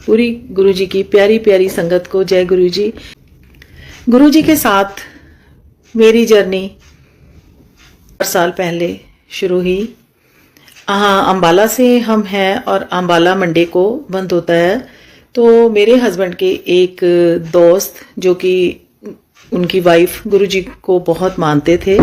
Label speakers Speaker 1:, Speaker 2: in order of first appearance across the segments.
Speaker 1: पूरी गुरुजी की प्यारी प्यारी संगत को जय गुरुजी। गुरुजी के साथ मेरी जर्नी 4 साल पहले शुरू हुई। अंबाला से हम हैं और अंबाला मंडे को बंद होता है। तो मेरे हस्बैंड के एक दोस्त जो कि उनकी वाइफ गुरुजी को बहुत मानते थे,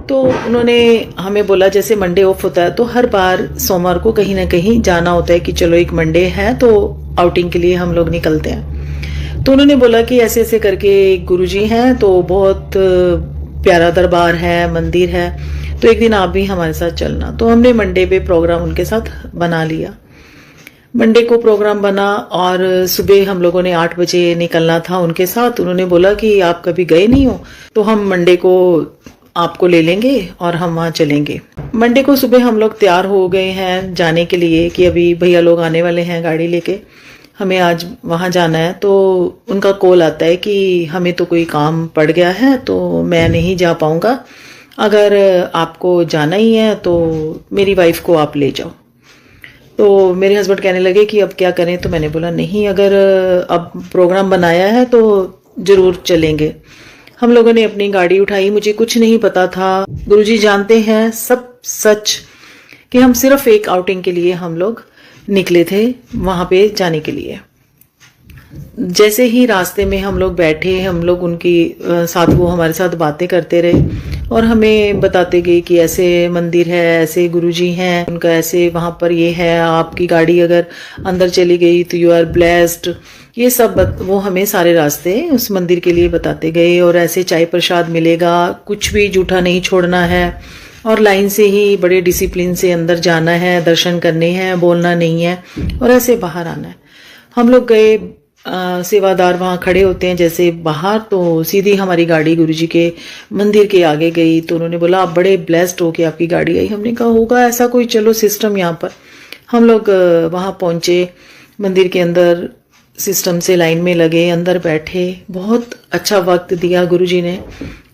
Speaker 1: तो उन्होंने हमें बोला जैसे मंडे ऑफ होता है तो हर बार सोमवार को कहीं ना कहीं जाना होता है कि चलो एक मंडे है तो आउटिंग के लिए हम लोग निकलते हैं। तो उन्होंने बोला कि ऐसे ऐसे करके गुरुजी हैं तो बहुत प्यारा दरबार है, मंदिर है, तो एक दिन आप भी हमारे साथ चलना। तो हमने मंडे पे प्रोग्राम उनके साथ बना लिया। मंडे को प्रोग्राम बना और सुबह हम लोगों ने 8 बजे निकलना था उनके साथ। उन्होंने बोला कि आप कभी गए नहीं हो तो हम मंडे को आपको ले लेंगे और हम वहाँ चलेंगे। मंडे को सुबह हम लोग तैयार हो गए हैं जाने के लिए कि अभी भैया लोग आने वाले हैं गाड़ी लेके, हमें आज वहाँ जाना है। तो उनका कॉल आता है कि हमें तो कोई काम पड़ गया है तो मैं नहीं जा पाऊँगा, अगर आपको जाना ही है तो मेरी वाइफ को आप ले जाओ। तो मेरे हस्बैंड कहने लगे कि अब क्या करें। तो मैंने बोला नहीं, अगर अब प्रोग्राम बनाया है तो जरूर चलेंगे। हम लोगों ने अपनी गाड़ी उठाई। मुझे कुछ नहीं पता था, गुरुजी जानते हैं सब सच, कि हम सिर्फ एक आउटिंग के लिए हम लोग निकले थे वहां पे जाने के लिए। जैसे ही रास्ते में हम लोग बैठे, हम लोग उनकी साथ, वो हमारे साथ बातें करते रहे और हमें बताते गए कि ऐसे मंदिर है, ऐसे गुरुजी हैं, उनका ऐसे वहां पर ये है, आपकी गाड़ी अगर अंदर चली गई तो यू आर ब्लेस्ड। ये सब वो हमें सारे रास्ते उस मंदिर के लिए बताते गए। और ऐसे चाय प्रसाद मिलेगा, कुछ भी जूठा नहीं छोड़ना है और लाइन से ही बड़े डिसिप्लिन से अंदर जाना है, दर्शन करने हैं, बोलना नहीं है और ऐसे बाहर आना है। हम लोग गए, सेवादार वहां खड़े होते हैं जैसे बाहर, तो सीधी हमारी गाड़ी गुरुजी के मंदिर के आगे गई। तो उन्होंने बोला आप बड़े ब्लेस्ड हो कि आपकी गाड़ी आई। हमने कहा होगा ऐसा कोई, चलो सिस्टम यहाँ पर। हम लोग वहां पहुंचे, मंदिर के अंदर सिस्टम से लाइन में लगे, अंदर बैठे। बहुत अच्छा वक्त दिया गुरुजी ने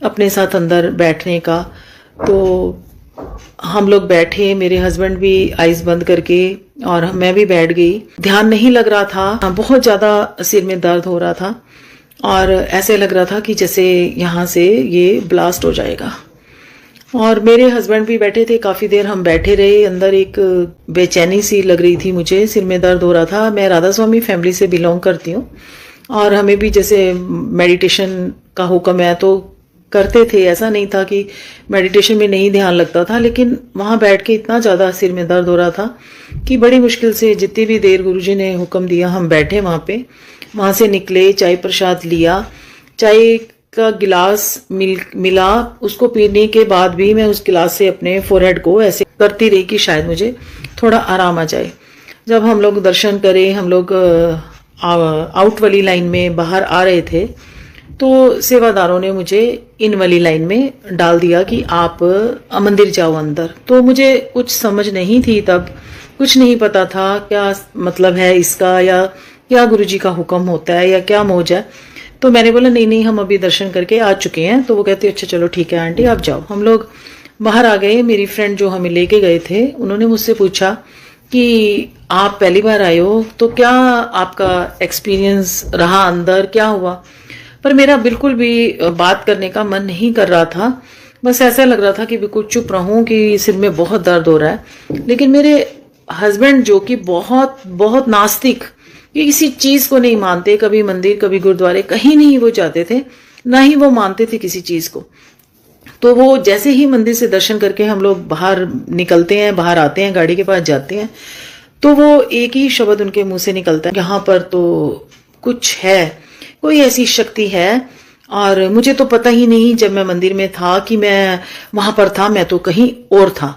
Speaker 1: अपने साथ अंदर बैठने का। तो हम लोग बैठे, मेरे हस्बैंड भी आइज बंद करके, और मैं भी बैठ गई। ध्यान नहीं लग रहा था, बहुत ज्यादा सिर में दर्द हो रहा था और ऐसे लग रहा था कि जैसे यहाँ से ये ब्लास्ट हो जाएगा। और मेरे हस्बैंड भी बैठे थे, काफी देर हम बैठे रहे। अंदर एक बेचैनी सी लग रही थी मुझे, सिर में दर्द हो रहा था। मैं राधा स्वामी फैमिली से बिलोंग करती हूँ और हमें भी जैसे मेडिटेशन का हुक्म है तो करते थे। ऐसा नहीं था कि मेडिटेशन में नहीं ध्यान लगता था, लेकिन वहां बैठ के इतना ज्यादा सिर में दर्द हो रहा था कि बड़ी मुश्किल से जितनी भी देर गुरुजी ने हुक्म दिया हम बैठे वहां पे। वहां से निकले, चाय प्रसाद लिया, चाय का गिलास मिला। उसको पीने के बाद भी मैं उस गिलास से अपने फोरहेड को ऐसे करती रही कि शायद मुझे थोड़ा आराम आ जाए। जब हम लोग दर्शन करे, हम लोग आउट वाली लाइन में बाहर आ रहे थे तो सेवादारों ने मुझे इन वाली लाइन में डाल दिया कि आप मंदिर जाओ अंदर। तो मुझे कुछ समझ नहीं थी तब, कुछ नहीं पता था क्या मतलब है इसका, या क्या गुरुजी का हुक्म होता है या क्या मौज है। तो मैंने बोला नहीं नहीं, हम अभी दर्शन करके आ चुके हैं। तो वो कहते अच्छा चलो ठीक है आंटी आप जाओ। हम लोग बाहर आ गए। मेरी फ्रेंड जो हमें लेके गए थे उन्होंने मुझसे पूछा कि आप पहली बार आए हो तो क्या आपका एक्सपीरियंस रहा, अंदर क्या हुआ। पर मेरा बिल्कुल भी बात करने का मन नहीं कर रहा था। बस ऐसा लग रहा था कि बिल्कुल चुप रहूं कि सिर में बहुत दर्द हो रहा है। लेकिन मेरे हस्बैंड जो कि बहुत बहुत नास्तिक, ये किसी चीज को नहीं मानते, कभी मंदिर कभी गुरुद्वारे कहीं नहीं वो जाते थे, ना ही वो मानते थे किसी चीज को। तो वो जैसे ही मंदिर से दर्शन करके हम लोग बाहर निकलते हैं, बाहर आते हैं, गाड़ी के पास जाते हैं, तो वो एक ही शब्द उनके मुंह से निकलता है, यहाँ पर तो कुछ है, कोई ऐसी शक्ति है। और मुझे तो पता ही नहीं जब मैं मंदिर में था कि मैं वहां पर था, मैं तो कहीं और था।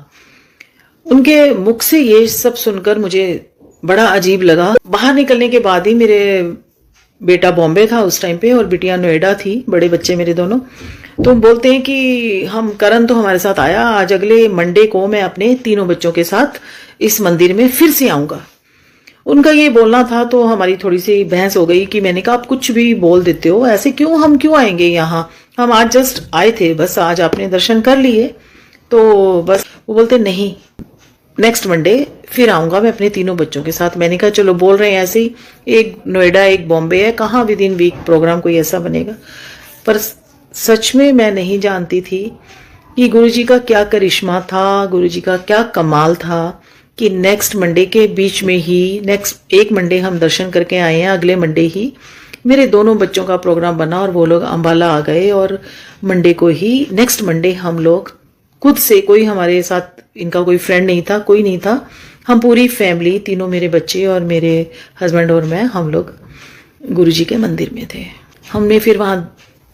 Speaker 1: उनके मुख से ये सब सुनकर मुझे बड़ा अजीब लगा। बाहर निकलने के बाद ही, मेरे बेटा बॉम्बे था उस टाइम पे और बिटिया नोएडा थी, बड़े बच्चे मेरे दोनों। तो बोलते हैं कि हम करण तो हमारे साथ आया, आज अगले मंडे को मैं अपने तीनों बच्चों के साथ इस मंदिर में फिर से आऊंगा। उनका ये बोलना था तो हमारी थोड़ी सी बहस हो गई कि मैंने कहा आप कुछ भी बोल देते हो, ऐसे क्यों, हम क्यों आएंगे यहाँ, हम आज जस्ट आए थे, बस आज आपने दर्शन कर लिए। तो बस वो बोलते नहीं, नेक्स्ट मंडे फिर आऊंगा मैं अपने तीनों बच्चों के साथ। मैंने कहा चलो बोल रहे हैं ऐसे ही, एक नोएडा एक बॉम्बे है, कहाँ विद इन वीक प्रोग्राम कोई ऐसा बनेगा। पर सच में मैं नहीं जानती थी कि गुरुजी का क्या करिश्मा था, गुरुजी का क्या कमाल था कि नेक्स्ट मंडे के बीच में ही, नेक्स्ट एक मंडे हम दर्शन करके आए हैं, अगले मंडे ही मेरे दोनों बच्चों का प्रोग्राम बना और वो लोग अंबाला आ गए। और मंडे को ही, नेक्स्ट मंडे हम लोग खुद से, कोई हमारे साथ इनका कोई फ्रेंड नहीं था, कोई नहीं था, हम पूरी फैमिली, तीनों मेरे बच्चे और मेरे हस्बैंड और मैं, हम लोग गुरुजी के मंदिर में थे। हमने फिर वहां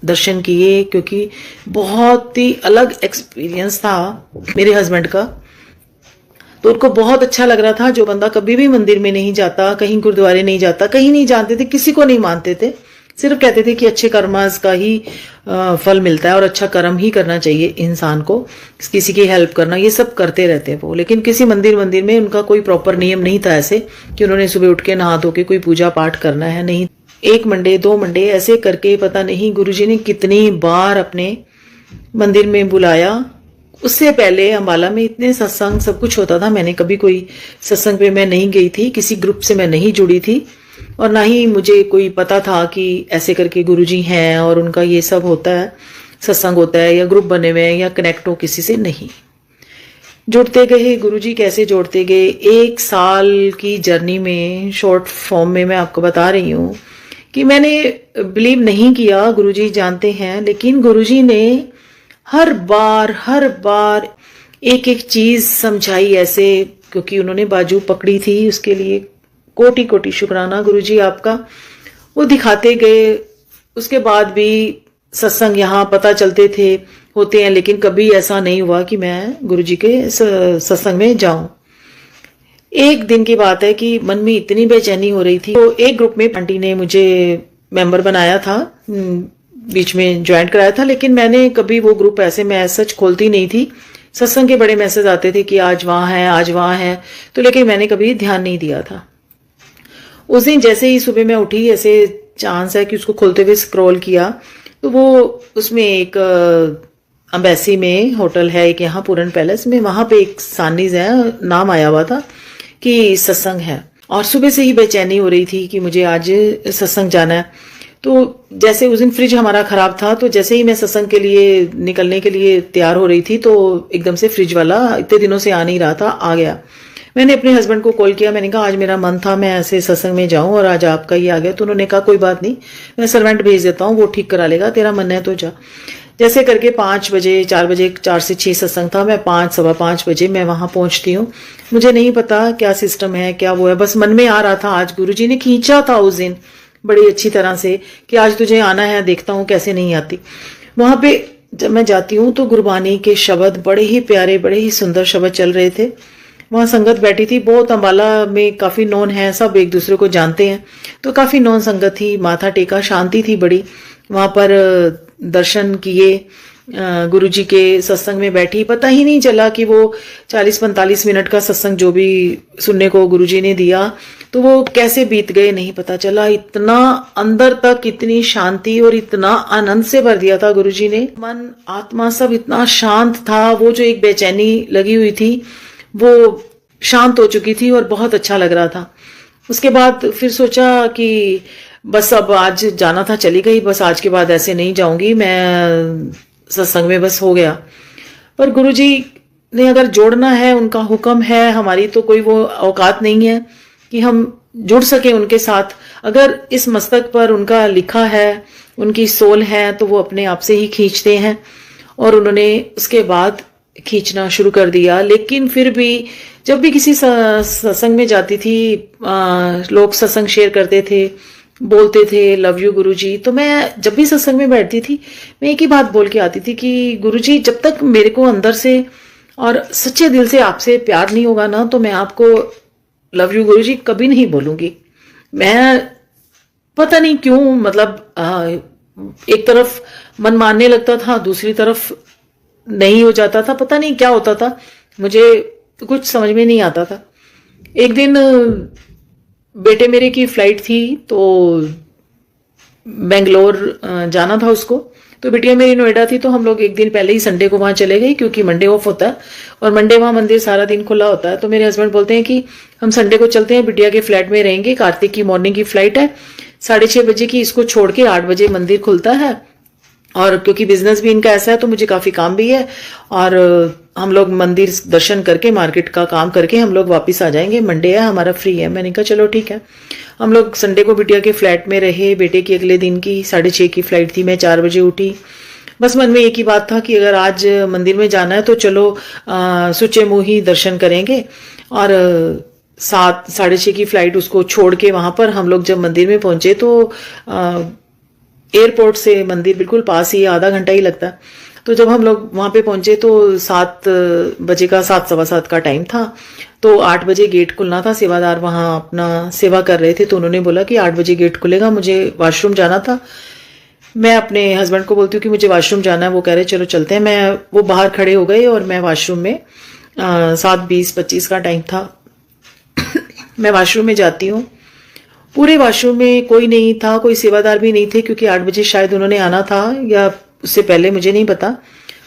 Speaker 1: दर्शन किए क्योंकि बहुत ही अलग एक्सपीरियंस था मेरे हस्बैंड का। तो उनको बहुत अच्छा लग रहा था। जो बंदा कभी भी मंदिर में नहीं जाता, कहीं गुरुद्वारे नहीं जाता, कहीं नहीं जानते थे, किसी को नहीं मानते थे, सिर्फ कहते थे कि अच्छे कर्मास का ही फल मिलता है और अच्छा कर्म ही करना चाहिए इंसान को, किसी की हेल्प करना, ये सब करते रहते वो। लेकिन किसी मंदिर में उनका कोई प्रॉपर नियम नहीं था ऐसे कि उन्होंने सुबह उठ के नहा धो के कोई पूजा पाठ करना है, नहीं। एक मंडे, 2 मंडे ऐसे करके पता नहीं गुरुजी ने कितनी बार अपने मंदिर में बुलाया। उससे पहले अंबाला में इतने सत्संग सब कुछ होता था, मैंने कभी कोई सत्संग पे मैं नहीं गई थी, किसी ग्रुप से मैं नहीं जुड़ी थी और ना ही मुझे कोई पता था कि ऐसे करके गुरुजी हैं और उनका ये सब होता है, सत्संग होता है या ग्रुप बने हुए हैं या कनेक्ट हो किसी से, नहीं। जुड़ते गए गुरुजी, कैसे जोड़ते गए। 1 साल की जर्नी में, शॉर्ट फॉर्म में मैं आपको बता रही हूँ कि मैंने बिलीव नहीं किया, गुरुजी जानते हैं, लेकिन गुरुजी ने हर बार एक एक चीज समझाई ऐसे, क्योंकि उन्होंने बाजू पकड़ी थी, उसके लिए कोटि कोटि शुक्राना गुरुजी आपका। वो दिखाते गए। उसके बाद भी सत्संग यहाँ पता चलते थे, होते हैं, लेकिन कभी ऐसा नहीं हुआ कि मैं गुरुजी के सत्संग में जाऊं। एक दिन की बात है कि मन में इतनी बेचैनी हो रही थी, तो एक ग्रुप में आंटी ने मुझे मेंबर बनाया था, बीच में ज्वाइन कराया था, लेकिन मैंने कभी वो ग्रुप ऐसे मैं सच खोलती नहीं थी। सत्संग के बड़े मैसेज आते थे कि आज वहां है, आज वहां है, तो लेकिन मैंने कभी ध्यान नहीं दिया था। उस दिन जैसे ही सुबह मैं उठी, ऐसे चांस है कि उसको खोलते हुए स्क्रॉल किया, तो वो उसमें एक अम्बेसी में होटल है एक, यहाँ पूरन पैलेस में, वहां पे एक सानिज है, नाम आया हुआ था कि सत्संग है। और सुबह से ही बेचैनी हो रही थी कि मुझे आज सत्संग जाना है। तो जैसे उस दिन फ्रिज हमारा खराब था, तो जैसे ही मैं सत्संग के लिए निकलने के लिए तैयार हो रही थी, तो एकदम से फ्रिज वाला, इतने दिनों से आ नहीं रहा था, आ गया। मैंने अपने हस्बैंड को कॉल किया, मैंने कहा आज मेरा मन था मैं ऐसे सत्संग में जाऊं और आज आपका ही आ गया। तो उन्होंने कहा कोई बात नहीं, मैं सर्वेंट भेज देता हूँ, वो ठीक करा लेगा, तेरा मन है तो जा। जैसे करके 5 बजे, 4 बजे, 4 से 6 सत्संग था, मैं 5, सवा 5 बजे मैं वहां पहुंचती हूँ। मुझे नहीं पता क्या सिस्टम है, क्या वो है, बस मन में आ रहा था, आज गुरुजी ने खींचा था उस दिन बड़ी अच्छी तरह से कि आज तुझे आना है, देखता हूँ कैसे नहीं आती। वहां पे जब मैं जाती हूँ तो गुरबानी के शब्द बड़े ही प्यारे, बड़े ही सुंदर शब्द चल रहे थे। वहां संगत बैठी थी, बहुत अंबाला में काफी नॉन है, सब एक दूसरे को जानते हैं, तो काफी नॉन संगत थी, माथा टेका, शांति थी बड़ी। वहां पर दर्शन किए, गुरुजी के सत्संग में बैठी, पता ही नहीं चला कि वो 40-45 मिनट का सत्संग जो भी सुनने को गुरुजी ने दिया, तो वो कैसे बीत गए नहीं पता चला। इतना अंदर तक इतनी शांति और इतना आनंद से भर दिया था गुरुजी ने, मन आत्मा सब इतना शांत था। वो जो एक बेचैनी लगी हुई थी वो शांत हो चुकी थी और बहुत अच्छा लग रहा था। उसके बाद फिर सोचा कि बस अब आज जाना था, चली गई, बस आज के बाद ऐसे नहीं जाऊंगी मैं सत्संग में, बस हो गया। पर गुरुजी ने अगर जोड़ना है, उनका हुक्म है, हमारी तो कोई वो औकात नहीं है कि हम जुड़ सके उनके साथ। अगर इस मस्तक पर उनका लिखा है, उनकी सोल है, तो वो अपने आप से ही खींचते हैं। और उन्होंने उसके बाद खींचना शुरू कर दिया। लेकिन फिर भी जब भी किसी सत्संग में जाती थी, लोग सत्संग शेयर करते थे, बोलते थे लव यू गुरुजी, तो मैं जब भी सत्संग में बैठती थी मैं एक ही बात बोल के आती थी कि गुरुजी जब तक मेरे को अंदर से और सच्चे दिल से आपसे प्यार नहीं होगा ना, तो मैं आपको लव यू गुरुजी कभी नहीं बोलूंगी। मैं पता नहीं क्यों, मतलब एक तरफ मन मानने लगता था, दूसरी तरफ नहीं हो जाता था, पता नहीं क्या होता था, मुझे कुछ समझ में नहीं आता था। एक दिन बेटे मेरे की फ्लाइट थी, तो बेंगलोर जाना था उसको, तो बिटिया मेरी नोएडा थी, तो हम लोग एक दिन पहले ही संडे को वहां चले गए, क्योंकि मंडे ऑफ होता है और मंडे वहां मंदिर सारा दिन खुला होता है। तो मेरे हस्बैंड बोलते हैं कि हम संडे को चलते हैं, बिटिया के फ्लैट में रहेंगे, कार्तिक की मॉर्निंग की फ्लाइट है 6:30 बजे की, इसको छोड़ के 8 बजे मंदिर खुलता है। और क्योंकि बिजनेस भी इनका ऐसा है तो मुझे काफी काम भी है, और हम लोग मंदिर दर्शन करके मार्केट का काम करके हम लोग वापस आ जाएंगे, मंडे है हमारा, फ्री है। मैंने कहा चलो ठीक है। हम लोग संडे को बिटिया के फ्लैट में रहे। बेटे की अगले दिन की 6:30 की फ्लाइट थी, मैं 4 बजे उठी। बस मन में एक ही बात था कि अगर आज मंदिर में जाना है तो चलो सुचे मुंह ही दर्शन करेंगे। और 7:30 की फ्लाइट उसको छोड़ के वहां पर हम लोग जब मंदिर में पहुंचे तो एयरपोर्ट से मंदिर बिल्कुल पास ही, आधा घंटा ही लगता। तो जब हम लोग वहां पे पहुंचे तो 7 बजे का 7, सवा 7 का टाइम था। तो 8 बजे गेट खुलना था। सेवादार वहां अपना सेवा कर रहे थे, तो उन्होंने बोला कि 8 बजे गेट खुलेगा, मुझे वॉशरूम जाना था। मैं अपने हस्बैंड को बोलती हूँ कि मुझे वॉशरूम जाना है। वो कह रहे चलो चलते हैं। वो बाहर खड़े हो गए और मैं वॉशरूम में 7:20-25 का टाइम था। मैं वॉशरूम में जाती हूँ। पूरे वॉशरूम में कोई नहीं था, कोई सेवादार भी नहीं थे, क्योंकि 8 बजे शायद उन्होंने आना था या उससे पहले, मुझे नहीं पता।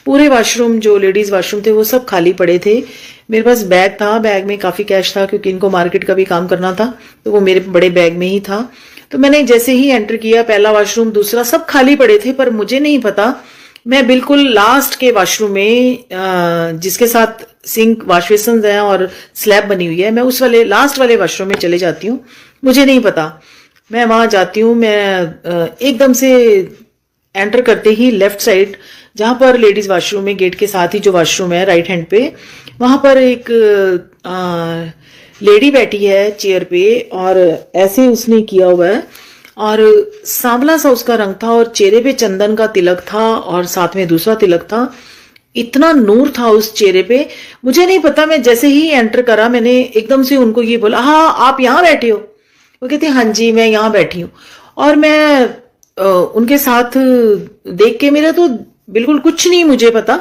Speaker 1: पूरे वॉशरूम जो लेडीज वॉशरूम थे वो सब खाली पड़े थे। मेरे पास बैग था, बैग में काफी कैश था, क्योंकि इनको मार्केट का भी काम करना था, तो वो मेरे बड़े बैग में ही था। तो मैंने जैसे ही एंटर किया, पहला वॉशरूम, दूसरा, सब खाली पड़े थे, पर मुझे नहीं पता। मैं बिल्कुल लास्ट के वॉशरूम में, जिसके साथ सिंक वॉश बेसिन है और स्लैब बनी हुई है, मैं उस वाले लास्ट वाले वॉशरूम में चले जाती हूँ। मुझे नहीं पता, मैं वहां जाती हूँ। मैं एकदम से एंटर करते ही लेफ्ट साइड, जहां पर लेडीज वॉशरूम में गेट के साथ ही जो वॉशरूम है राइट हैंड पे, वहां पर एक लेडी बैठी है चेयर पे, और ऐसे उसने किया हुआ है, और सांवला सा उसका रंग था, और चेहरे पे चंदन का तिलक था, और साथ में दूसरा तिलक था। इतना नूर था उस चेहरे पे। मुझे नहीं पता, मैं जैसे ही एंटर करा, मैंने एकदम से उनको ये बोला, हाँ आप यहाँ बैठे हो? वो कहते हाँ जी मैं यहाँ बैठी हूँ। और मैं उनके साथ देख के, मेरा तो बिल्कुल कुछ नहीं मुझे पता,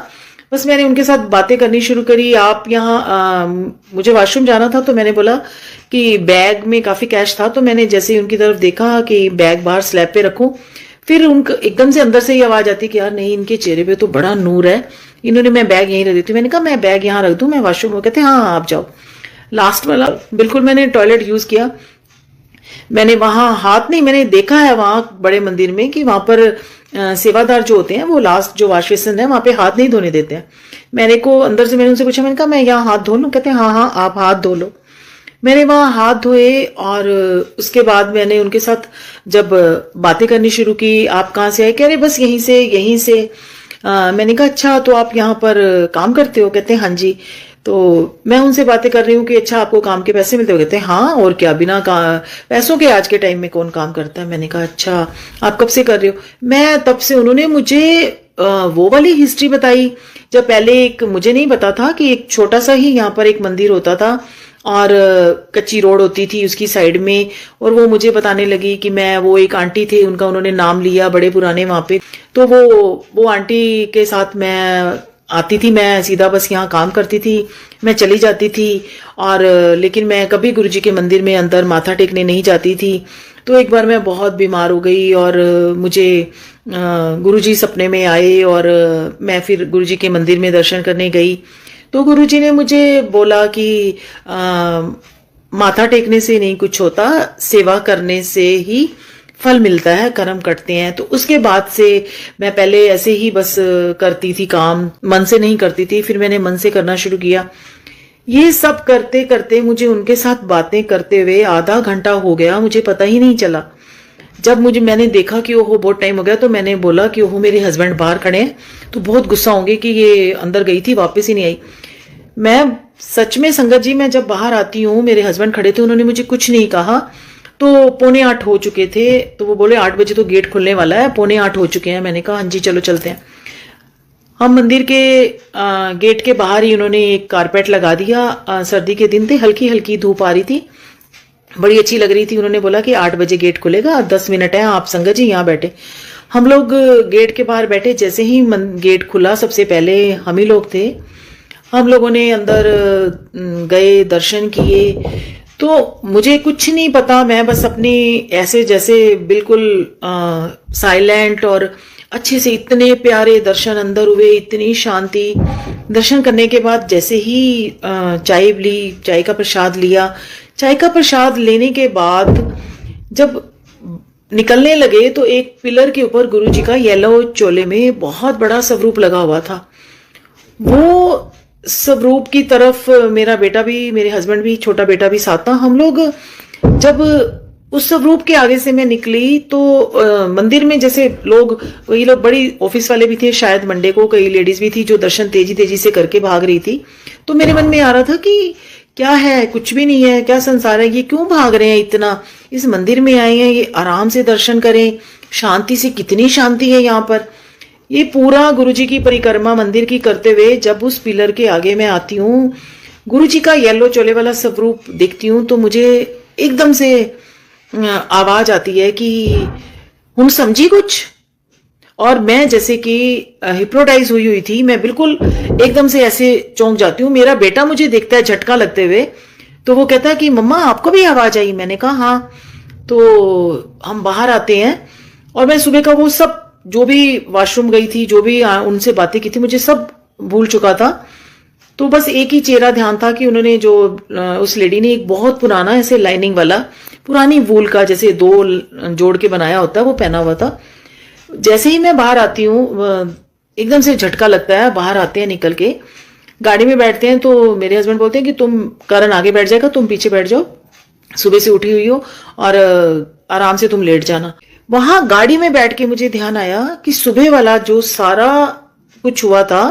Speaker 1: बस मैंने उनके साथ बातें करनी शुरू करी। आप यहाँ, मुझे वॉशरूम जाना था, तो मैंने बोला कि बैग में काफी कैश था, तो मैंने जैसे ही उनकी तरफ देखा कि बैग बाहर स्लैब पे रखूं, फिर उनका एकदम से अंदर से ही आवाज आती कि यार नहीं, इनके चेहरे पे तो बड़ा नूर है, इन्होंने, मैं बैग यहीं रख देती हूँ। मैंने कहा मैं बैग यहाँ रख दूं, मैं वॉशरूम। वो कहते हाँ आप जाओ। लास्ट वाला बिल्कुल मैंने टॉयलेट यूज किया। मैंने वहां हाथ नहीं, मैंने देखा है वहां बड़े मंदिर में कि वहां पर सेवादार जो होते हैं वो लास्ट जो वॉश बेसिन है वहां पे हाथ नहीं धोने देते हैं। मैंने को अंदर से, मैंने उनसे पूछा, मैंने कहा मैं यहाँ हाथ धो लूं? कहते हैं हाँ हाँ आप हाथ धो लो। मैंने वहां हाथ धोए, और उसके बाद मैंने उनके साथ जब बातें करनी शुरू की, आप कहाँ से आए? कह रहे बस यहीं से, यहीं से। मैंने कहा अच्छा तो आप यहाँ पर काम करते हो? कहते हैं हाँ जी। तो मैं उनसे बातें कर रही हूँ कि अच्छा आपको काम के पैसे मिलते हो? कहते हैं हाँ, और क्या, बिना पैसों के आज के टाइम में कौन काम करता है? मैंने कहा अच्छा आप कब से कर रहे हो? मैं तब से। उन्होंने मुझे वो वाली हिस्ट्री बताई, जब पहले एक, मुझे नहीं पता था कि एक छोटा सा ही यहाँ पर एक मंदिर होता था, और कच्ची रोड होती थी उसकी साइड में। और वो मुझे बताने लगी कि मैं, वो एक आंटी थे, उनका उन्होंने नाम लिया, बड़े पुराने वहां पे, तो वो आंटी के साथ मैं आती थी, मैं सीधा बस यहाँ काम करती थी, मैं चली जाती थी। और लेकिन मैं कभी गुरुजी के मंदिर में अंदर माथा टेकने नहीं जाती थी। तो एक बार मैं बहुत बीमार हो गई, और मुझे गुरुजी सपने में आए, और मैं फिर गुरुजी के मंदिर में दर्शन करने गई। तो गुरुजी ने मुझे बोला कि माथा टेकने से नहीं कुछ होता, सेवा करने से ही फल मिलता है, कर्म कटते हैं। तो उसके बाद से मैं पहले ऐसे ही बस करती थी काम, मन से नहीं करती थी, फिर मैंने मन से करना शुरू किया। ये सब करते करते मुझे उनके साथ बातें करते हुए आधा घंटा हो गया, मुझे पता ही नहीं चला। जब मैंने देखा कि ओहो बहुत टाइम हो गया, तो मैंने बोला कि ओहो मेरे हस्बैंड बाहर खड़े हैं, तो बहुत गुस्सा होंगे कि ये अंदर गई थी वापस ही नहीं आई। मैं सच में संगत जी, मैं जब बाहर आती हूँ, मेरे हस्बैंड खड़े थे, उन्होंने मुझे कुछ नहीं कहा। तो 7:45 हो चुके थे, तो वो बोले 8 बजे तो गेट खुलने वाला है, 7:45 हो चुके हैं। मैंने कहा हाँ जी चलो चलते हैं। हम मंदिर के गेट के बाहर ही उन्होंने एक कारपेट लगा दिया। सर्दी के दिन थे, हल्की हल्की धूप आ रही थी, बड़ी अच्छी लग रही थी। उन्होंने बोला कि 8 बजे गेट खुलेगा, 10 मिनट है, आप संगत जी यहाँ बैठे। हम लोग गेट के बाहर बैठे। जैसे ही गेट खुला, सबसे पहले हम ही लोग थे। हम लोगों ने अंदर गए, दर्शन किए। तो मुझे कुछ नहीं पता, मैं बस अपनी ऐसे जैसे बिल्कुल साइलेंट और अच्छे से इतने प्यारे दर्शन अंदर हुए, इतनी शांति। दर्शन करने के बाद जैसे ही चाय ली, चाय का प्रसाद लिया, चाय का प्रसाद लेने के बाद जब निकलने लगे तो एक पिलर के ऊपर गुरुजी का येलो चोले में बहुत बड़ा स्वरूप लगा हुआ था। वो स्वरूप की तरफ मेरा बेटा भी, मेरे हस्बैंड भी, छोटा बेटा भी साथ था। हम लोग जब उस स्वरूप के आगे से मैं निकली तो मंदिर में जैसे लोग, वही लोग बड़ी ऑफिस वाले भी थे, शायद मंडे को कई लेडीज भी थी जो दर्शन तेजी तेजी से करके भाग रही थी। तो मेरे मन में आ रहा था कि क्या है, कुछ भी नहीं है, क्या संसार है, ये क्यों भाग रहे हैं इतना, इस मंदिर में आए हैं, ये आराम से दर्शन करें, शांति से, कितनी शांति है यहाँ पर। ये पूरा गुरुजी की परिक्रमा मंदिर की करते हुए जब उस पिलर के आगे मैं आती हूँ, गुरुजी का येलो चोले वाला स्वरूप देखती हूँ तो मुझे एकदम से आवाज आती है कि हम समझी कुछ। और मैं जैसे कि हिप्नोटाइज हुई हुई थी, मैं बिल्कुल एकदम से ऐसे चौंक जाती हूँ। मेरा बेटा मुझे देखता है झटका लगते हुए, तो वो कहता है कि मम्मा आपको भी आवाज आई? मैंने कहा हाँ। तो हम बाहर आते हैं और मैं सुबह का वो सब, जो भी वॉशरूम गई थी, जो भी उनसे बातें की थी, मुझे सब भूल चुका था। तो बस एक ही चेहरा ध्यान था कि उन्होंने जो उस लेडी ने एक बहुत पुराना ऐसे लाइनिंग वाला पुरानी वूल का जैसे 2 जोड़ के बनाया होता है वो पहना हुआ था। जैसे ही मैं बाहर आती हूँ एकदम से झटका लगता है। बाहर आते हैं, निकल के गाड़ी में बैठते हैं तो मेरे हस्बैंड बोलते हैं कि तुम, करण आगे बैठ जाएगा, तुम पीछे बैठ जाओ, सुबह से उठी हुई हो और आराम से तुम लेट जाना। वहां गाड़ी में बैठ के मुझे ध्यान आया कि सुबह वाला जो सारा कुछ हुआ था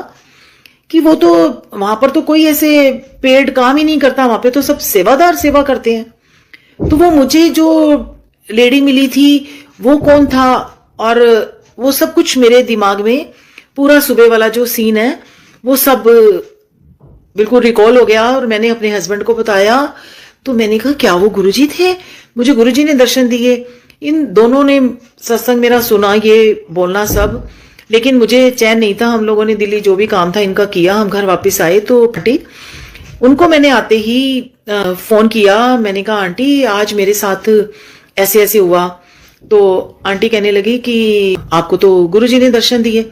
Speaker 1: कि वो तो वहां पर तो कोई ऐसे पेड काम ही नहीं करता, वहां पे तो सब सेवादार सेवा करते हैं। तो वो मुझे जो लेडी मिली थी वो कौन था, और वो सब कुछ मेरे दिमाग में पूरा सुबह वाला जो सीन है वो सब बिल्कुल रिकॉल हो गया। और मैंने अपने हस्बैंड को बताया तो मैंने कहा क्या वो गुरुजी थे? मुझे गुरुजी ने दर्शन दिए। इन दोनों ने सत्संग मेरा सुना, ये बोलना सब, लेकिन मुझे चैन नहीं था। हम लोगों ने दिल्ली जो भी काम था इनका किया, हम घर वापस आए तो उनको मैंने आते ही फोन किया। मैंने कहा आंटी आज मेरे साथ ऐसे ऐसे हुआ। तो आंटी कहने लगी कि आपको तो गुरुजी ने दर्शन दिए।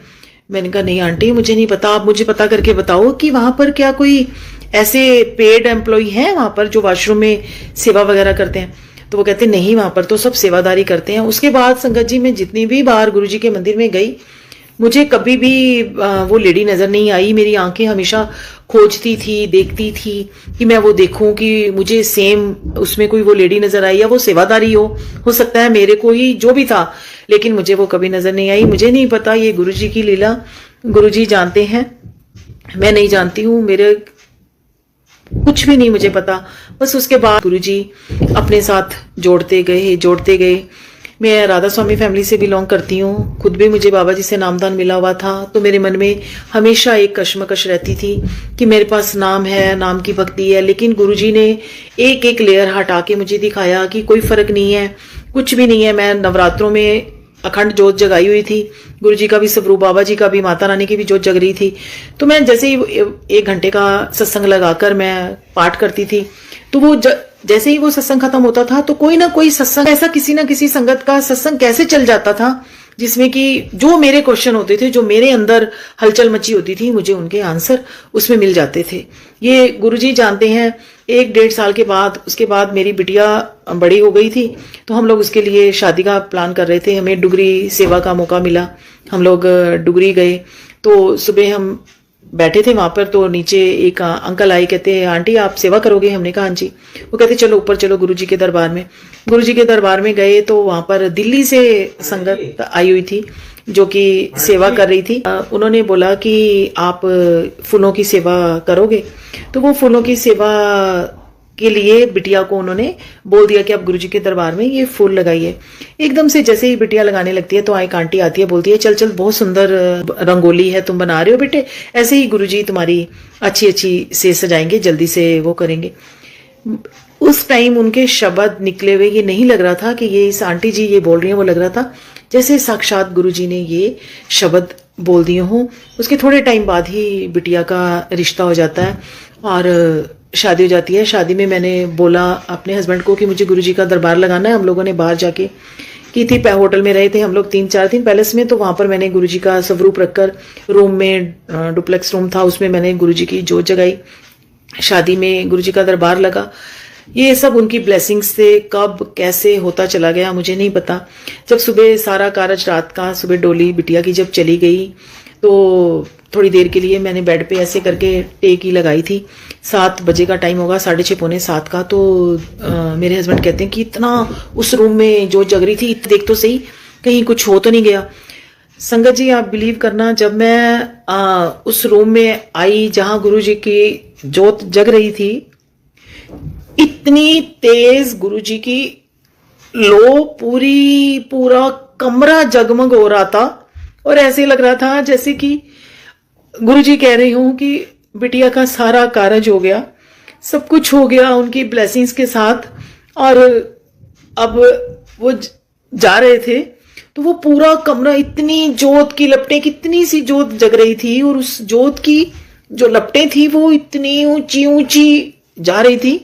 Speaker 1: मैंने कहा नहीं आंटी मुझे नहीं पता, आप मुझे पता करके बताओ कि वहां पर क्या कोई ऐसे पेड एम्प्लॉय है वहां पर जो वॉशरूम में सेवा वगैरह करते हैं? तो वो कहते नहीं, वहां पर तो सब सेवादारी करते हैं। उसके बाद संगत जी मैं जितनी भी बार गुरुजी के मंदिर में गई, मुझे कभी भी वो लेडी नजर नहीं आई। मेरी आंखें हमेशा खोजती थी, देखती थी कि मैं वो देखूं कि मुझे सेम उसमें कोई वो लेडी नजर आई या वो सेवादारी हो सकता है मेरे को ही, जो भी था, लेकिन मुझे वो कभी नजर नहीं आई। मुझे नहीं पता, ये गुरुजी की लीला, गुरुजी जानते हैं, मैं नहीं जानती हूँ, मेरे कुछ भी नहीं मुझे पता। बस उसके बाद गुरुजी अपने साथ जोड़ते गए। मैं राधा स्वामी फैमिली से बिलोंग करती हूँ, खुद भी मुझे बाबा जी से नामदान मिला हुआ था। तो मेरे मन में हमेशा एक कश्मकश रहती थी कि मेरे पास नाम है, नाम की भक्ति है, लेकिन गुरुजी ने एक एक लेयर हटा के मुझे दिखाया कि कोई फर्क नहीं है, कुछ भी नहीं है। मैं नवरात्रों में अखंड जोत जगाई हुई थी, गुरुजी का भी स्वरूप, बाबा जी का भी, माता रानी की भी जोत जग रही थी। तो मैं जैसे ही 1 घंटे का सत्संग लगाकर मैं पाठ करती थी, तो वो जैसे ही वो सत्संग खत्म होता था तो कोई ना कोई सत्संग ऐसा, किसी ना किसी संगत का सत्संग कैसे चल जाता था जिसमें कि जो मेरे क्वेश्चन होते थे, जो मेरे अंदर हलचल मची होती थी, मुझे उनके आंसर उसमें मिल जाते थे। ये गुरुजी जानते हैं। 1-1.5 साल के बाद, उसके बाद मेरी बिटिया बड़ी हो गई थी, तो हम लोग उसके लिए शादी का प्लान कर रहे थे। हमें डुगरी सेवा का मौका मिला, हम लोग डुगरी गए। तो सुबह हम बैठे थे वहां पर, तो नीचे एक अंकल आए, कहते आंटी आप सेवा करोगे? हमने कहा हाँ जी। वो कहते चलो ऊपर चलो गुरुजी के दरबार में। गुरुजी के दरबार में गए तो वहां पर दिल्ली से संगत आई हुई थी जो कि सेवा कर रही थी। उन्होंने बोला कि आप फूलों की सेवा करोगे? तो वो फूलों की सेवा के लिए बिटिया को उन्होंने बोल दिया कि आप गुरुजी के दरबार में ये फूल लगाइए। एकदम से जैसे ही बिटिया लगाने लगती है तो एक आंटी आती है, बोलती है चल चल बहुत सुंदर रंगोली है तुम बना रहे हो बेटे, ऐसे ही गुरुजी तुम्हारी अच्छी अच्छी से सजाएंगे, जल्दी से वो करेंगे। उस टाइम उनके शब्द निकले हुए ये नहीं लग रहा था कि ये इस आंटी जी ये बोल रही हैं, वो लग रहा था जैसे साक्षात गुरुजी ने ये शब्द बोल दिए हों। उसके थोड़े टाइम बाद ही बिटिया का रिश्ता हो जाता है और शादी हो जाती है। शादी में मैंने बोला अपने हस्बैंड को कि मुझे गुरुजी का दरबार लगाना है। हम लोगों ने बाहर जाके की थी। होटल में रहे थे हम लोग 3-4 दिन पैलेस में, तो वहां पर मैंने गुरुजी का स्वरूप रखकर रूम में, डुप्लेक्स रूम था उसमें, मैंने गुरुजी की जोत जगाई। शादी में गुरुजी का दरबार लगा। ये सब उनकी ब्लेसिंग्स से कब कैसे होता चला गया मुझे नहीं पता। जब सुबह सारा कारज रात का, सुबह डोली बिटिया की जब चली गई तो थोड़ी देर के लिए मैंने बेड पे ऐसे करके टेक ही लगाई थी। 7 बजे का टाइम होगा, 6:30 पौने 7 का। तो मेरे हस्बैंड कहते हैं कि इतना उस रूम में जो जग रही थी, देख तो सही कहीं कुछ हो तो नहीं गया। संगत जी आप बिलीव करना, जब मैं उस रूम में आई जहां गुरुजी की जोत जग रही थी, इतनी तेज गुरुजी की लो, पूरा कमरा जगमग हो रहा था और ऐसे लग रहा था जैसे कि गुरुजी कह रही हूं कि बिटिया का सारा कारज हो गया, सब कुछ हो गया उनकी ब्लेसिंग्स के साथ। और अब वो जा रहे थे तो वो पूरा कमरा, इतनी जोत की लपटें, कितनी सी जोत जग रही थी और उस जोत की जो लपटें थी वो इतनी ऊंची ऊंची जा रही थी।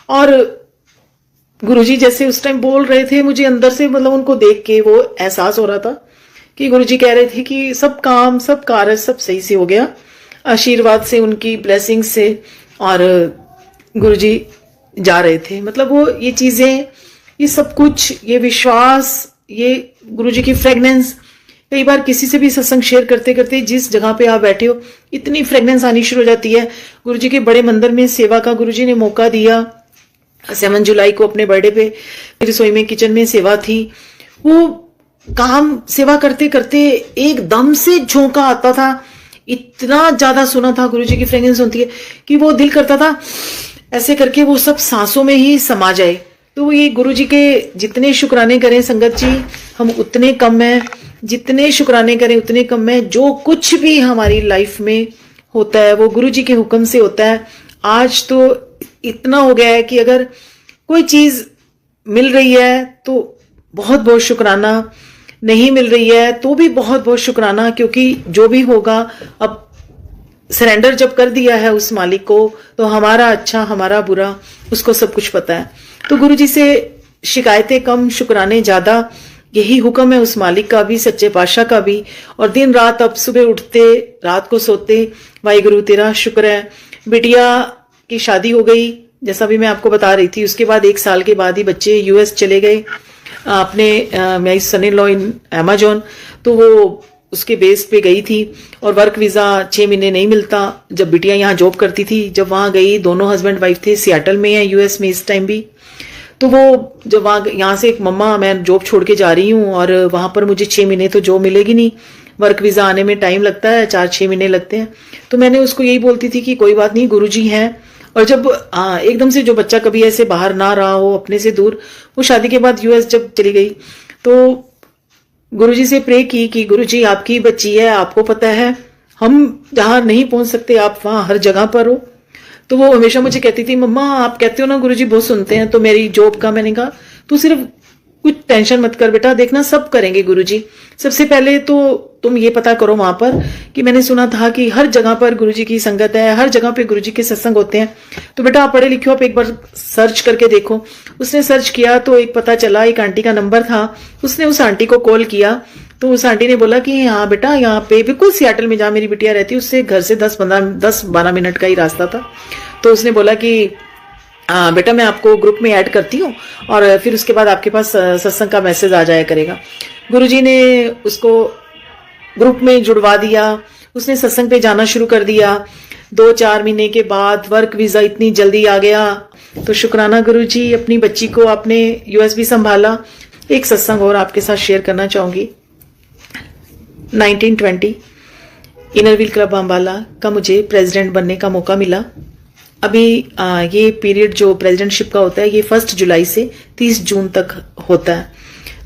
Speaker 1: और गुरुजी जैसे उस टाइम बोल रहे थे, मुझे अंदर से मतलब उनको देख के वो एहसास हो रहा था कि गुरुजी कह रहे थे कि सब काम, सब कार्य सब सही से हो गया, आशीर्वाद से, उनकी ब्लेसिंग से। और गुरुजी जा रहे थे, मतलब वो ये चीजें, ये सब कुछ, ये विश्वास, ये गुरुजी की फ्रेगनेंस। कई बार किसी से भी सत्संग शेयर करते करते जिस जगह पे आप बैठे हो इतनी फ्रेगनेंस आनी शुरू हो जाती है। गुरुजी के बड़े मंदिर में सेवा का गुरुजी ने मौका दिया। 7 जुलाई को अपने बर्थडे पे रसोई में, किचन में सेवा थी। वो काम सेवा करते करते एकदम से झोंका आता था, इतना ज्यादा सुना था गुरुजी की फ्रेगनेंस होती है कि वो दिल करता था ऐसे करके वो सब सांसों में ही समा जाए। तो ये गुरुजी के जितने शुक्राने करें संगत जी, हम उतने कम हैं, जितने शुक्राने करें उतने कम हैं। जो कुछ भी हमारी लाइफ में होता है वो गुरुजी के हुक्म से होता है। आज तो इतना हो गया है कि अगर कोई चीज मिल रही है तो बहुत बहुत शुक्राना, नहीं मिल रही है तो भी बहुत बहुत शुक्राना, क्योंकि जो भी होगा, अब सरेंडर जब कर दिया है उस मालिक को, तो हमारा अच्छा हमारा बुरा उसको सब कुछ पता है। तो गुरुजी से शिकायतें कम, शुक्राने ज्यादा, यही हुक्म है उस मालिक का भी, सच्चे पातशाह का भी। और दिन रात अब सुबह उठते, रात को सोते, वाहिगुरु तेरा शुक्र है। बिटिया की शादी हो गई, जैसा भी मैं आपको बता रही थी। उसके बाद 1 साल के बाद ही बच्चे यूएस चले गए अपने, मैं सन इन लॉ इन अमेजोन, तो वो उसके बेस पे गई थी। और वर्क वीजा 6 महीने नहीं मिलता। जब बिटिया यहाँ जॉब करती थी, जब वहां गई, दोनों हस्बैंड वाइफ थे, सियाटल में है यूएस में इस टाइम भी। तो वो जब वहां, यहाँ से एक मम्मा मैं जॉब छोड़ के जा रही हूँ और वहां पर मुझे 6 महीने तो जॉब मिलेगी नहीं, वर्क वीजा आने में टाइम लगता है, 4-6 महीने लगते हैं। तो मैंने उसको यही बोलती थी कि कोई बात नहीं, गुरुजी हैं। और जब एकदम से जो बच्चा कभी ऐसे बाहर ना रहा हो, अपने से दूर, वो शादी के बाद यूएस जब चली गई, तो गुरुजी से प्रे की कि गुरुजी आपकी बच्ची है, आपको पता है हम जहां नहीं पहुंच सकते आप वहां हर जगह पर हो। तो वो हमेशा मुझे कहती थी, मम्मा आप कहते हो ना गुरुजी बहुत सुनते हैं, तो मेरी जॉब का, मैंने कहा तू सिर्फ कुछ टेंशन मत कर बेटा, देखना सब करेंगे गुरुजी। सबसे पहले तो तुम ये पता करो वहां पर कि मैंने सुना था कि हर जगह पर गुरुजी की संगत है, हर जगह पे गुरुजी के सत्संग होते हैं। तो बेटा आप पढ़े लिखे हो, आप एक बार सर्च करके देखो। उसने सर्च किया तो एक पता चला, एक आंटी का नंबर था, उसने उस आंटी को कॉल किया। तो उस आंटी ने बोला कि हाँ बेटा, यहाँ पे बिल्कुल सियाटल में जहाँ मेरी बिटिया रहती, उससे घर से 10-12 मिनट का ही रास्ता था। तो उसने बोला कि बेटा मैं आपको ग्रुप में ऐड करती हूँ और फिर उसके बाद आपके पास सत्संग का मैसेज आ जाया करेगा। गुरुजी ने उसको ग्रुप में जुड़वा दिया, उसने सत्संग पे जाना शुरू कर दिया। 2-4 महीने के बाद वर्क वीजा इतनी जल्दी आ गया। तो शुक्राना गुरुजी, अपनी बच्ची को आपने यूएस भी संभाला। एक सत्संग और आपके साथ शेयर करना चाहूंगी। 1920 इनर व्हील क्लब अम्बाला का मुझे प्रेसिडेंट बनने का मौका मिला। अभी ये पीरियड जो प्रेसिडेंटशिप का होता है ये 1 जुलाई से 30 जून तक होता है।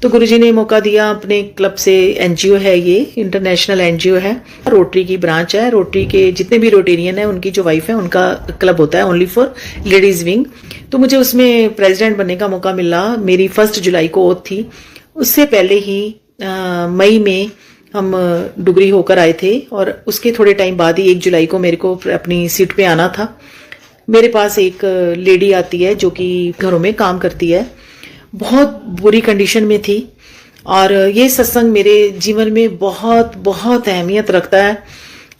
Speaker 1: तो गुरुजी ने मौका दिया अपने क्लब से। एनजीओ है, ये इंटरनेशनल एनजीओ है, रोटरी की ब्रांच है। रोटरी के जितने भी रोटेरियन है उनकी जो वाइफ है उनका क्लब होता है, ओनली फॉर लेडीज विंग। तो मुझे उसमें प्रेसिडेंट बनने का मौका मिला। मेरी 1 जुलाई को ओथ थी। उससे पहले ही मई में हम डुगरी होकर आए थे और उसके थोड़े टाइम बाद ही 1 जुलाई को मेरे को अपनी सीट पे आना था। मेरे पास एक लेडी आती है जो कि घरों में काम करती है, बहुत बुरी कंडीशन में थी। और ये सत्संग मेरे जीवन में बहुत बहुत अहमियत रखता है।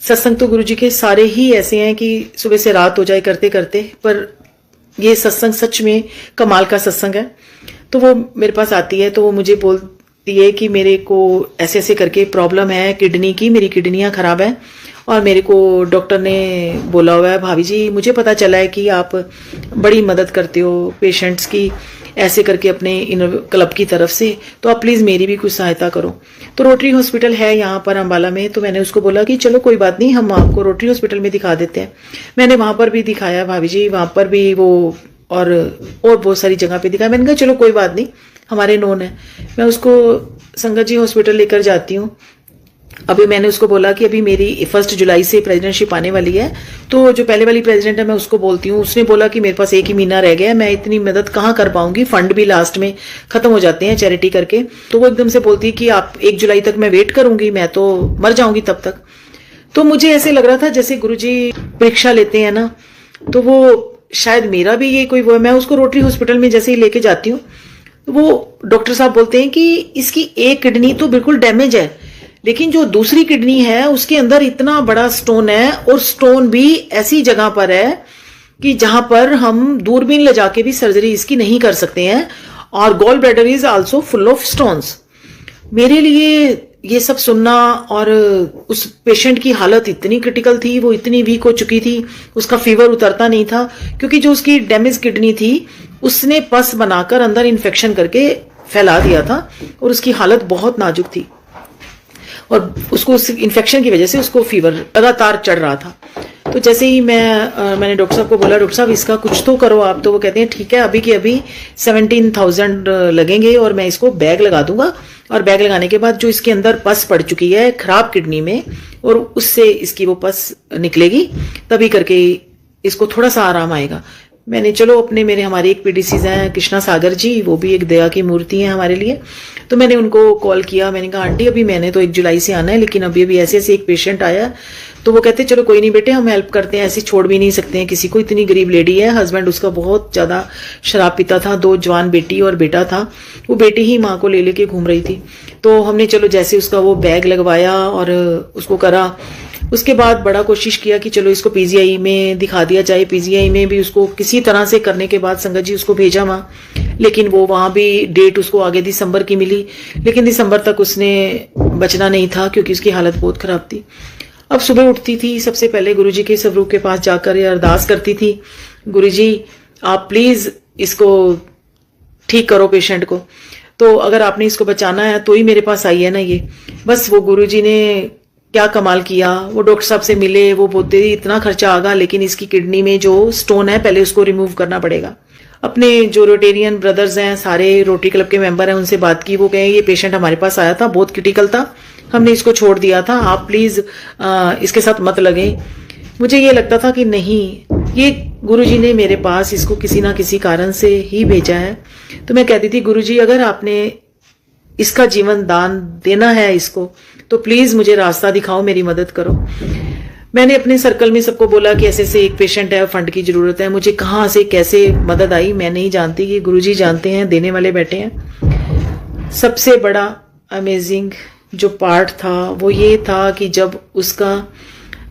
Speaker 1: सत्संग तो गुरुजी के सारे ही ऐसे हैं कि सुबह से रात हो जाए करते करते, पर ये सत्संग सच में कमाल का सत्संग है। तो वो मेरे पास आती है तो वो मुझे बोलती है कि मेरे को ऐसे ऐसे करके प्रॉब्लम है किडनी की, मेरी किडनियां खराब है और मेरे को डॉक्टर ने बोला हुआ है, भाभी जी मुझे पता चला है कि आप बड़ी मदद करते हो पेशेंट्स की ऐसे करके अपने इन क्लब की तरफ से, तो आप प्लीज मेरी भी कुछ सहायता करो। तो रोटरी हॉस्पिटल है यहाँ पर अंबाला में, तो मैंने उसको बोला कि चलो कोई बात नहीं, हम आपको रोटरी हॉस्पिटल में दिखा देते हैं। मैंने वहां पर भी दिखाया भाभी जी, वहां पर भी वो और बहुत सारी जगह पे दिखाया। मैंने कहा चलो कोई बात नहीं, हमारे नोन है। मैं उसको संगत जी हॉस्पिटल लेकर जाती हूँ। अभी मैंने उसको बोला कि अभी मेरी 1 जुलाई से प्रेसिडेंटशिप आने वाली है, तो जो पहले वाली प्रेसिडेंट है मैं उसको बोलती हूँ। उसने बोला कि मेरे पास 1 ही महीना रह गया, मैं इतनी मदद कहाँ कर पाऊंगी, फंड भी लास्ट में खत्म हो जाते हैं चैरिटी करके। तो वो एकदम से बोलती है कि आप 1 जुलाई तक मैं वेट करूंगी, मैं तो मर जाऊंगी तब तक। तो मुझे ऐसे लग रहा था जैसे गुरुजी परीक्षा लेते हैं ना, तो वो शायद मेरा भी ये कोई वो है। मैं उसको रोटरी हॉस्पिटल में जैसे ही लेके जाती हूँ, वो डॉक्टर साहब बोलते हैं कि इसकी एक किडनी तो बिल्कुल डैमेज है, लेकिन जो दूसरी किडनी है उसके अंदर इतना बड़ा स्टोन है, और स्टोन भी ऐसी जगह पर है कि जहां पर हम दूरबीन ले जाके भी सर्जरी इसकी नहीं कर सकते हैं, और gall bladder is also full of stones. मेरे लिए ये सब सुनना, और उस पेशेंट की हालत इतनी क्रिटिकल थी, वो इतनी वीक हो चुकी थी, उसका फीवर उतरता नहीं था, क्योंकि जो उसकी डैमेज किडनी थी उसने पस बनाकर अंदर इन्फेक्शन करके फैला दिया था, और उसकी हालत बहुत नाजुक थी, और उसको उस इन्फेक्शन की वजह से उसको फीवर लगातार चढ़ रहा था। तो जैसे ही मैंने डॉक्टर साहब को बोला, डॉक्टर साहब इसका कुछ तो करो आप, तो वो कहते हैं ठीक है, अभी के अभी 17,000 लगेंगे और मैं इसको बैग लगा दूंगा, और बैग लगाने के बाद जो इसके अंदर पस पड़ चुकी है खराब किडनी में, और उससे इसकी वो पस निकलेगी, तभी करके इसको थोड़ा सा आराम आएगा। मैंने चलो मेरे हमारे एक पीडीसीज हैं कृष्णा सागर जी, वो भी एक दया की मूर्ति है हमारे लिए। तो मैंने उनको कॉल किया, मैंने कहा आंटी अभी मैंने तो 1 जुलाई से आना है, लेकिन अभी ऐसे ऐसे एक पेशेंट आया। तो वो कहते चलो कोई नहीं बेटे, हम हेल्प करते हैं, ऐसे छोड़ भी नहीं सकते हैं किसी को, इतनी गरीब लेडी है, हस्बैंड उसका बहुत ज्यादा शराब पीता था, 2 जवान बेटी और बेटा था, वो बेटी ही माँ को ले लेके घूम रही थी। तो हमने चलो जैसे उसका वो बैग लगवाया और उसको करा, उसके बाद बड़ा कोशिश किया कि चलो इसको पीजीआई में दिखा दिया जाए। पीजीआई में भी उसको किसी तरह से करने के बाद संगत जी उसको भेजा वहां, लेकिन वो वहां भी डेट उसको आगे दिसंबर की मिली, लेकिन दिसंबर तक उसने बचना नहीं था क्योंकि उसकी हालत बहुत खराब थी। अब सुबह उठती थी, सबसे पहले गुरुजी के स्वरूप के पास जाकर ये अरदास करती थी, गुरुजी आप प्लीज इसको ठीक करो पेशेंट को, तो अगर आपने इसको बचाना है तो ही मेरे पास आई है ना ये। बस वो गुरुजी ने क्या कमाल किया, वो डॉक्टर साहब से मिले, वो बोलते इतना खर्चा आगा, लेकिन इसकी किडनी में जो स्टोन है पहले उसको रिमूव करना पड़ेगा। अपने जो रोटेरियन ब्रदर्स हैं, सारे रोटरी क्लब के मेंबर हैं, उनसे बात की। वो कहे ये पेशेंट हमारे पास आया था, बहुत क्रिटिकल था, हमने इसको छोड़ दिया था, आप प्लीज इसके साथ मत लगे। मुझे ये लगता था कि नहीं, ये गुरुजी ने मेरे पास इसको किसी ना किसी कारण से ही भेजा है। तो मैं कहती थी गुरुजी अगर आपने इसका जीवन दान देना है इसको, तो प्लीज मुझे रास्ता दिखाओ, मेरी मदद करो। मैंने अपने सर्कल में सबको बोला कि ऐसे ऐसे एक पेशेंट है, फंड की जरूरत है। मुझे कहाँ से कैसे मदद आई मैं नहीं जानती, ये गुरुजी जानते हैं, देने वाले बैठे हैं। सबसे बड़ा अमेजिंग जो पार्ट था वो ये था कि जब उसका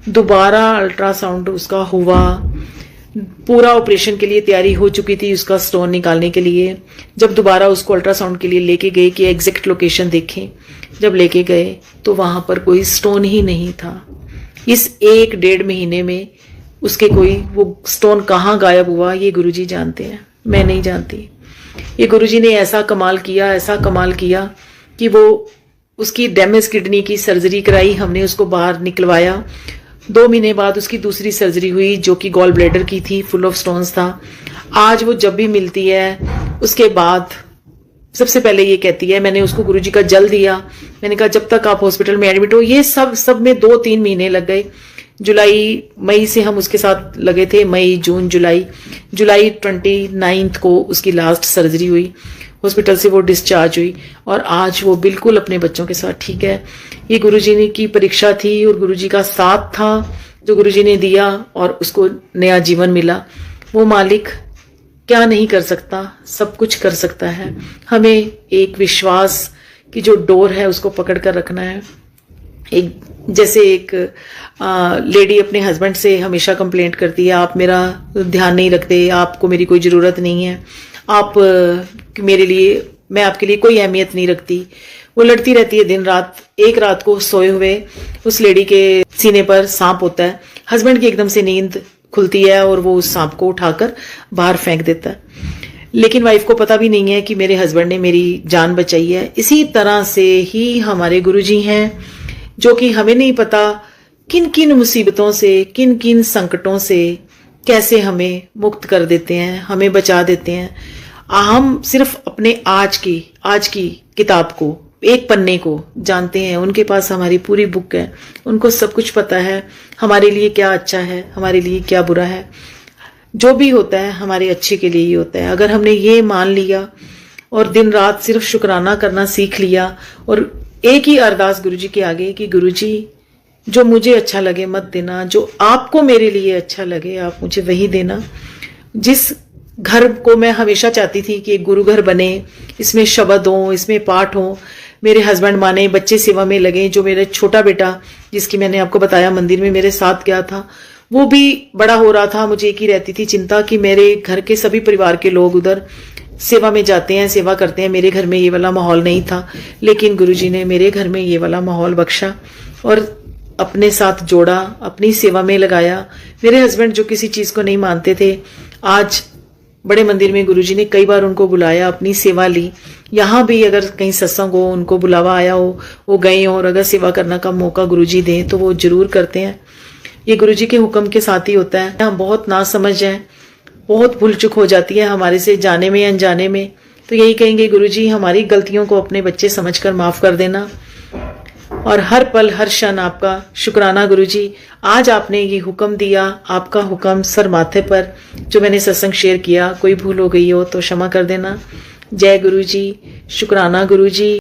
Speaker 1: दोबारा अल्ट्रासाउंड उसका हुआ, पूरा ऑपरेशन के लिए तैयारी हो चुकी थी उसका स्टोन निकालने के लिए, जब दोबारा उसको अल्ट्रासाउंड के लिए लेके गए कि एग्जैक्ट लोकेशन देखें, जब लेके गए तो वहां पर कोई स्टोन ही नहीं था। इस 1-1.5 महीने में उसके कोई वो स्टोन कहाँ गायब हुआ ये गुरुजी जानते हैं, मैं नहीं जानती। ये गुरुजी ने ऐसा कमाल किया, ऐसा कमाल किया कि वो उसकी डैमेज किडनी की सर्जरी कराई, हमने उसको बाहर निकलवाया। 2 महीने बाद उसकी दूसरी सर्जरी हुई जो कि गॉल ब्लैडर की थी, फुल ऑफ स्टोन्स था। आज वो जब भी मिलती है उसके बाद सबसे पहले ये कहती है, मैंने उसको गुरुजी का जल दिया, मैंने कहा जब तक आप हॉस्पिटल में एडमिट हो, ये सब में 2-3 महीने लग गए। मई से हम उसके साथ लगे थे, मई जून जुलाई 29 को उसकी लास्ट सर्जरी हुई, हॉस्पिटल से वो डिस्चार्ज हुई, और आज वो बिल्कुल अपने बच्चों के साथ ठीक है। ये गुरुजी ने की परीक्षा थी और गुरुजी का साथ था जो गुरुजी ने दिया और उसको नया जीवन मिला। वो मालिक क्या नहीं कर सकता, सब कुछ कर सकता है। हमें एक विश्वास की जो डोर है उसको पकड़ कर रखना है। जैसे एक लेडी अपने हस्बैंड से हमेशा कंप्लेंट करती है, आप मेरा ध्यान नहीं रखते, आपको मेरी कोई ज़रूरत नहीं है, आप मेरे लिए, मैं आपके लिए कोई अहमियत नहीं रखती। वो लड़ती रहती है दिन रात। एक रात को सोए हुए उस लेडी के सीने पर सांप होता है। हस्बैंड की एकदम से नींद खुलती है और वो उस सांप को उठाकर बाहर फेंक देता है। लेकिन वाइफ को पता भी नहीं है कि मेरे हस्बैंड ने मेरी जान बचाई है। इसी तरह से ही हमारे गुरुजी हैं, जो कि हमें नहीं पता किन किन मुसीबतों से, किन किन संकटों से कैसे हमें मुक्त कर देते हैं, हमें बचा देते हैं। हम सिर्फ अपने आज की किताब को, एक पन्ने को जानते हैं। उनके पास हमारी पूरी बुक है, उनको सब कुछ पता है हमारे लिए क्या अच्छा है, हमारे लिए क्या बुरा है। जो भी होता है हमारे अच्छे के लिए ही होता है। अगर हमने ये मान लिया और दिन रात सिर्फ शुक्राना करना सीख लिया और एक ही अरदास गुरुजी के आगे कि गुरुजी जो मुझे अच्छा लगे मत देना, जो आपको मेरे लिए अच्छा लगे आप मुझे वही देना। जिस घर को मैं हमेशा चाहती थी कि एक गुरु घर बने, इसमें शब्द हो, इसमें पाठ हो, मेरे हस्बैंड माने, बच्चे सेवा में लगे। जो मेरा छोटा बेटा, जिसकी मैंने आपको बताया मंदिर में मेरे साथ गया था, वो भी बड़ा हो रहा था। मुझे एक ही रहती थी चिंता कि मेरे घर के सभी परिवार के लोग उधर सेवा में जाते हैं, सेवा करते हैं। मेरे घर में ये वाला माहौल नहीं था, लेकिन गुरुजी ने मेरे घर में ये वाला माहौल बख्शा और अपने साथ जोड़ा, अपनी सेवा में लगाया। मेरे हस्बैंड जो किसी चीज को नहीं मानते थे, आज बड़े मंदिर में गुरुजी ने कई बार उनको बुलाया, अपनी सेवा ली। यहाँ भी अगर कहीं सत्संग हो, उनको बुलावा आया हो, वो गए हो और अगर सेवा करने का मौका गुरुजी दें तो वो जरूर करते हैं। ये गुरुजी के हुक्म के साथ ही होता है। हम बहुत नासमझ हैं, बहुत भूल चुक हो जाती है हमारे से, जाने में अनजाने में। तो यही कहेंगे गुरुजी हमारी गलतियों को अपने बच्चे समझकर माफ कर देना और हर पल हर क्षण आपका शुक्राना गुरुजी। आज आपने ये हुक्म दिया, आपका हुक्म सर माथे पर, जो मैंने सत्संग शेयर किया, कोई भूल हो गई हो तो क्षमा कर देना। जय गुरुजी, शुक्राना गुरुजी।